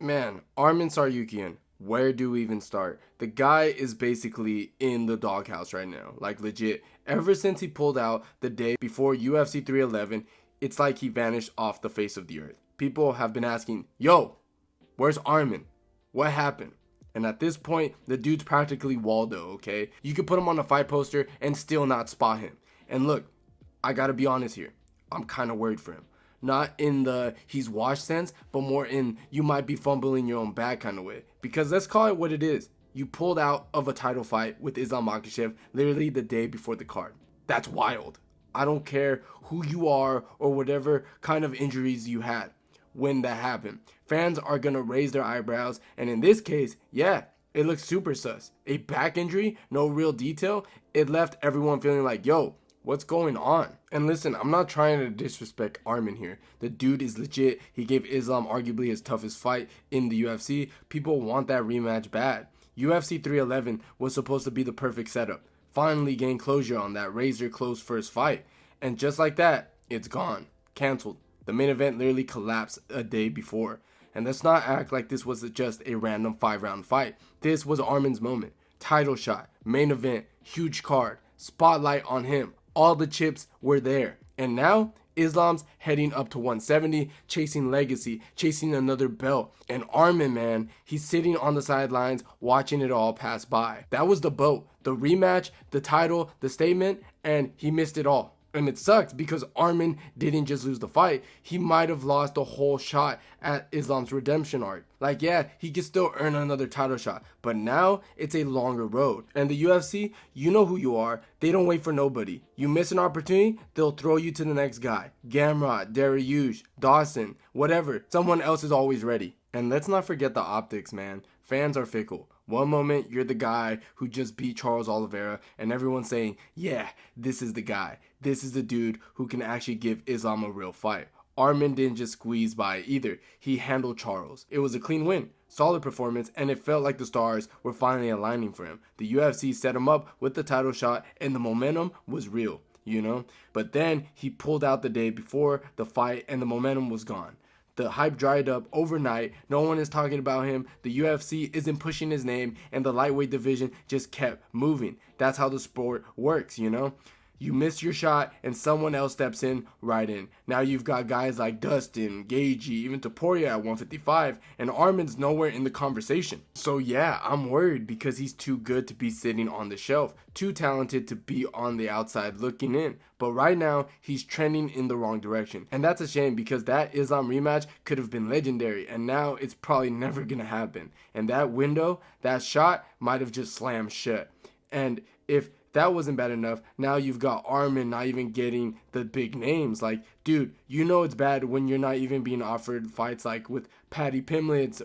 Man, Arman Tsarukyan, where do we even start? The guy is basically in the doghouse right now. Like, legit. Ever since he pulled out the day before UFC 311, it's like he vanished off the face of the earth. People have been asking, yo, where's Arman? What happened? And at this point, the dude's practically Waldo, okay? You could put him on a fight poster and still not spot him. And look, I gotta be honest here. I'm kind of worried for him. Not in the he's washed sense, but more in you might be fumbling your own bag kind of way. Because let's call it what it is. You pulled out of a title fight with Islam Makhachev literally the day before the card. That's wild. I don't care who you are or whatever kind of injuries you had when that happened. Fans are going to raise their eyebrows. And in this case, yeah, it looks super sus. A back injury, no real detail. It left everyone feeling like, yo, what's going on? And listen, I'm not trying to disrespect Arman here. The dude is legit. He gave Islam arguably his toughest fight in the UFC. People want that rematch bad. UFC 311 was supposed to be the perfect setup. Finally gain closure on that razor close first fight. And just like that, it's gone. Cancelled. The main event literally collapsed a day before. And let's not act like this was just a random 5-round fight. This was Arman's moment. Title shot, main event, huge card, spotlight on him. All the chips were there. And now, Islam's heading up to 170, chasing legacy, chasing another belt. And Arman, man, he's sitting on the sidelines watching it all pass by. That was the boat, the rematch, the title, the statement, and he missed it all. And it sucks because Arman didn't just lose the fight. He might have lost the whole shot at Islam's redemption arc. Like, yeah, he could still earn another title shot. But now, it's a longer road. And the UFC, you know who you are. They don't wait for nobody. You miss an opportunity, they'll throw you to the next guy. Gamrot, Dariush, Dawson, whatever. Someone else is always ready. And let's not forget the optics, man. Fans are fickle. One moment, you're the guy who just beat Charles Oliveira, and everyone's saying, yeah, this is the guy. This is the dude who can actually give Islam a real fight. Arman didn't just squeeze by either. He handled Charles. It was a clean win, solid performance, and it felt like the stars were finally aligning for him. The UFC set him up with the title shot, and the momentum was real, you know? But then he pulled out the day before the fight, and the momentum was gone. The hype dried up overnight. No one is talking about him. The UFC isn't pushing his name, and the lightweight division just kept moving. That's how the sport works, you know? You miss your shot, and someone else steps in right in. Now you've got guys like Dustin, Gagey, even Topuria at 155, and Arman's nowhere in the conversation. So yeah, I'm worried because he's too good to be sitting on the shelf, too talented to be on the outside looking in. But right now, he's trending in the wrong direction. And that's a shame because that Islam rematch could have been legendary, and now it's probably never gonna happen. And that window, that shot, might have just slammed shut. And if that wasn't bad enough, now you've got Arman not even getting the big names. Like, dude, you know it's bad when you're not even being offered fights like with Paddy Pimblett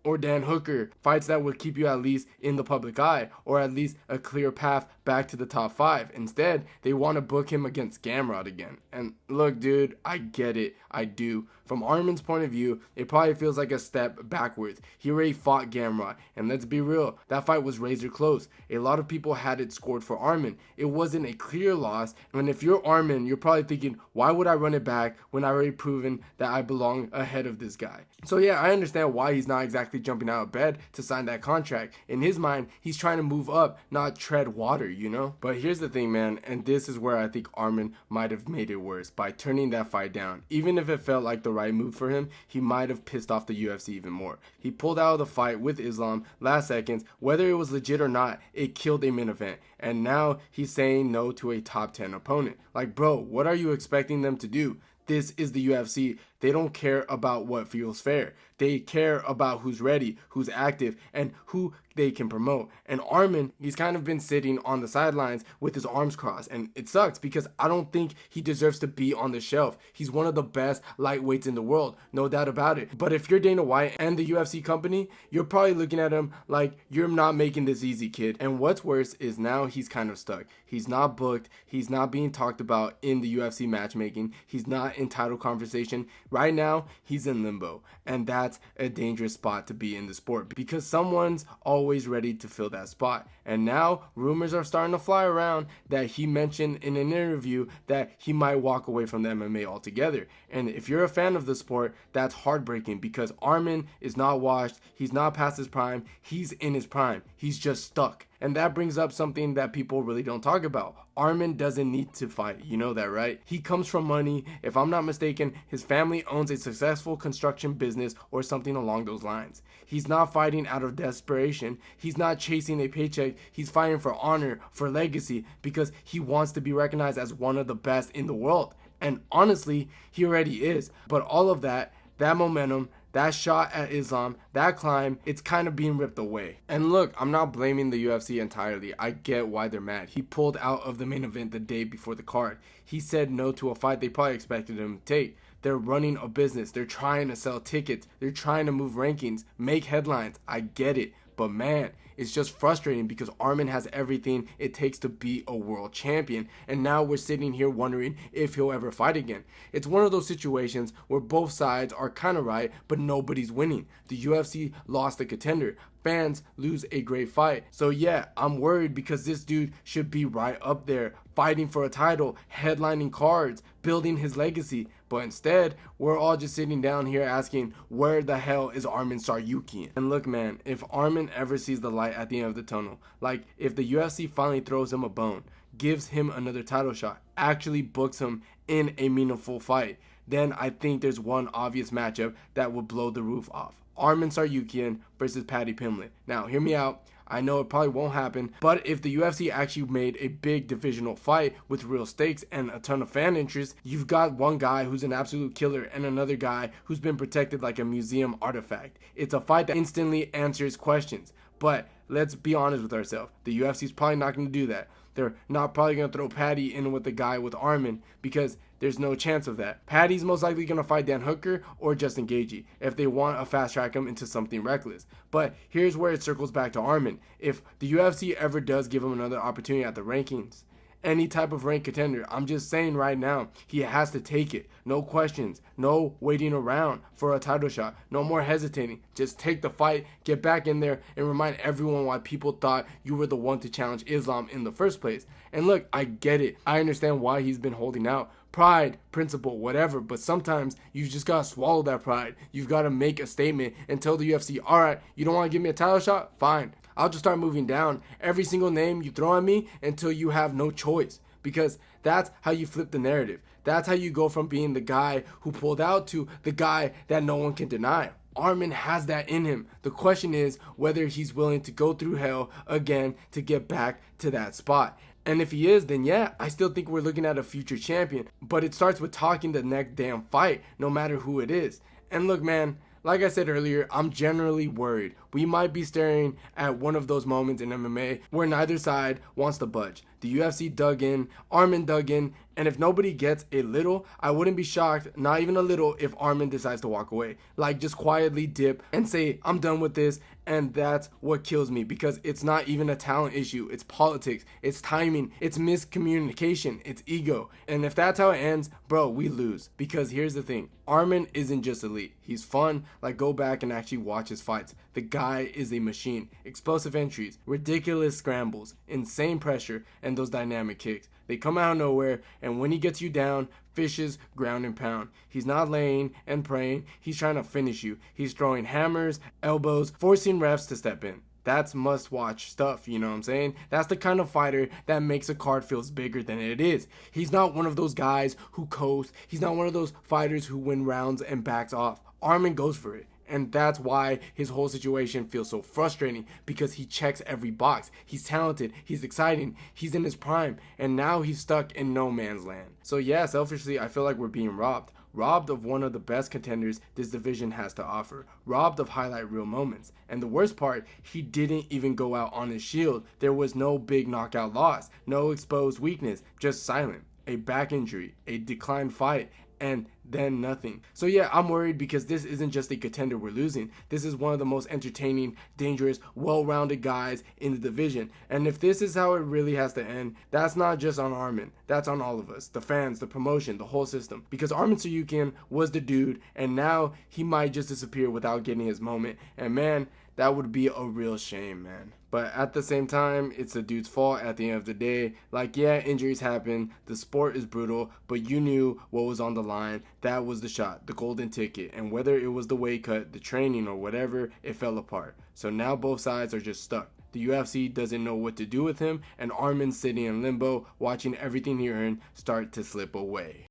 or Dan Hooker, fights that would keep you at least in the public eye or at least a clear path back to the top 5. Instead, they want to book him against Gamrot again. And look, dude, I get it. I do. From Arman's point of view, it probably feels like a step backwards. He already fought Gamrot, and let's be real, that fight was razor close. A lot of people had it scored for Arman. It wasn't a clear loss, and if you're Arman, you're probably thinking, why would I run it back when I already proven that I belong ahead of this guy? So yeah, I understand why he's not exactly jumping out of bed to sign that contract. In his mind, he's trying to move up, not tread water, you know? But here's the thing, man, and this is where I think Arman might have made it worse by turning that fight down. Even if it felt like the right move for him, he might have pissed off the UFC even more. He pulled out of the fight with Islam last seconds. Whether it was legit or not, it killed a main event. And now he's saying no to a top 10 opponent. Like, bro, what are you expecting them to do? This is the UFC. They don't care about what feels fair. They care about who's ready, who's active, and who they can promote. And Arman, he's kind of been sitting on the sidelines with his arms crossed. And it sucks because I don't think he deserves to be on the shelf. He's one of the best lightweights in the world, no doubt about it. But if you're Dana White and the UFC company, you're probably looking at him like, you're not making this easy, kid. And what's worse is now he's kind of stuck. He's not booked. He's not being talked about in the UFC matchmaking. He's not in title conversation. Right now, he's in limbo, and that's a dangerous spot to be in the sport because someone's always ready to fill that spot. And now, rumors are starting to fly around that he mentioned in an interview that he might walk away from the MMA altogether. And if you're a fan of the sport, that's heartbreaking because Arman is not washed, he's not past his prime, he's in his prime, he's just stuck. And that brings up something that people really don't talk about. Arman doesn't need to fight, you know that, right? He comes from money. If I'm not mistaken, his family owns a successful construction business or something along those lines. He's not fighting out of desperation. He's not chasing a paycheck. He's fighting for honor, for legacy, because he wants to be recognized as one of the best in the world. And honestly, he already is. But all of that momentum, that shot at Islam, that climb, it's kind of being ripped away. And look, I'm not blaming the UFC entirely. I get why they're mad. He pulled out of the main event the day before the card. He said no to a fight they probably expected him to take. They're running a business. They're trying to sell tickets. They're trying to move rankings, make headlines. I get it. But man, it's just frustrating because Arman has everything it takes to be a world champion. And now we're sitting here wondering if he'll ever fight again. It's one of those situations where both sides are kind of right, but nobody's winning. The UFC lost a contender. Fans lose a great fight. So yeah, I'm worried because this dude should be right up there, fighting for a title, headlining cards, building his legacy. But instead, we're all just sitting down here asking, where the hell is Arman Tsarukyan? And look, man, if Arman ever sees the light at the end of the tunnel, like if the UFC finally throws him a bone, gives him another title shot, actually books him in a meaningful fight, then I think there's one obvious matchup that will blow the roof off. Arman Tsarukyan versus Paddy Pimblett. Now, hear me out. I know it probably won't happen, but if the UFC actually made a big divisional fight with real stakes and a ton of fan interest, you've got one guy who's an absolute killer and another guy who's been protected like a museum artifact. It's a fight that instantly answers questions. But let's be honest with ourselves. The UFC's probably not going to do that. They're not probably going to throw Paddy in with the guy with Arman because there's no chance of that. Paddy's most likely going to fight Dan Hooker or Justin Gaethje if they want to fast track him into something reckless. But here's where it circles back to Arman. If the UFC ever does give him another opportunity at the rankings, any type of ranked contender, I'm just saying right now, he has to take it. No questions, no waiting around for a title shot, no more hesitating. Just take the fight, get back in there, and remind everyone why people thought you were the one to challenge Islam in the first place. And look, I get it. I understand why he's been holding out. Pride, principle, whatever, but sometimes you've just got to swallow that pride. You've got to make a statement and tell the UFC, all right, you don't want to give me a title shot? Fine. I'll just start moving down every single name you throw at me until you have no choice. Because that's how you flip the narrative. That's how you go from being the guy who pulled out to the guy that no one can deny. Arman has that in him. The question is whether he's willing to go through hell again to get back to that spot. And if he is, then yeah, I still think we're looking at a future champion. But it starts with talking the next damn fight, no matter who it is. And look, man, like I said earlier, I'm generally worried. We might be staring at one of those moments in MMA where neither side wants to budge. The UFC dug in, Arman dug in, and if nobody gets a little, I wouldn't be shocked, not even a little, if Arman decides to walk away. Like, just quietly dip and say, I'm done with this, and that's what kills me, because it's not even a talent issue. It's politics, it's timing, it's miscommunication, it's ego. And if that's how it ends, bro, we lose. Because here's the thing, Arman isn't just elite. He's fun. Like, go back and actually watch his fights. The guy is a machine. Explosive entries, ridiculous scrambles, insane pressure, and those dynamic kicks. They come out of nowhere, and when he gets you down, fishes ground and pound. He's not laying and praying. He's trying to finish you. He's throwing hammers, elbows, forcing refs to step in. That's must-watch stuff, you know what I'm saying? That's the kind of fighter that makes a card feels bigger than it is. He's not one of those guys who coast. He's not one of those fighters who win rounds and backs off. Arman goes for it. And that's why his whole situation feels so frustrating, because he checks every box. He's talented, he's exciting, he's in his prime, and now he's stuck in no man's land. So yeah, selfishly, I feel like we're being robbed. Robbed of one of the best contenders this division has to offer. Robbed of highlight reel moments. And the worst part, he didn't even go out on his shield. There was no big knockout loss, no exposed weakness, just silent. A back injury, a declined fight, and then nothing. So yeah, I'm worried because this isn't just a contender we're losing. This is one of the most entertaining, dangerous, well-rounded guys in the division. And if this is how it really has to end, that's not just on Arman. That's on all of us. The fans, the promotion, the whole system. Because Arman Tsarukyan was the dude, and now he might just disappear without getting his moment. And man, that would be a real shame, man. But at the same time, it's the dude's fault at the end of the day. Like, yeah, injuries happen. The sport is brutal, but you knew what was on the line. That was the shot, the golden ticket. And whether it was the weight cut, the training, or whatever, it fell apart. So now both sides are just stuck. The UFC doesn't know what to do with him, and Arman's sitting in limbo, watching everything he earned start to slip away.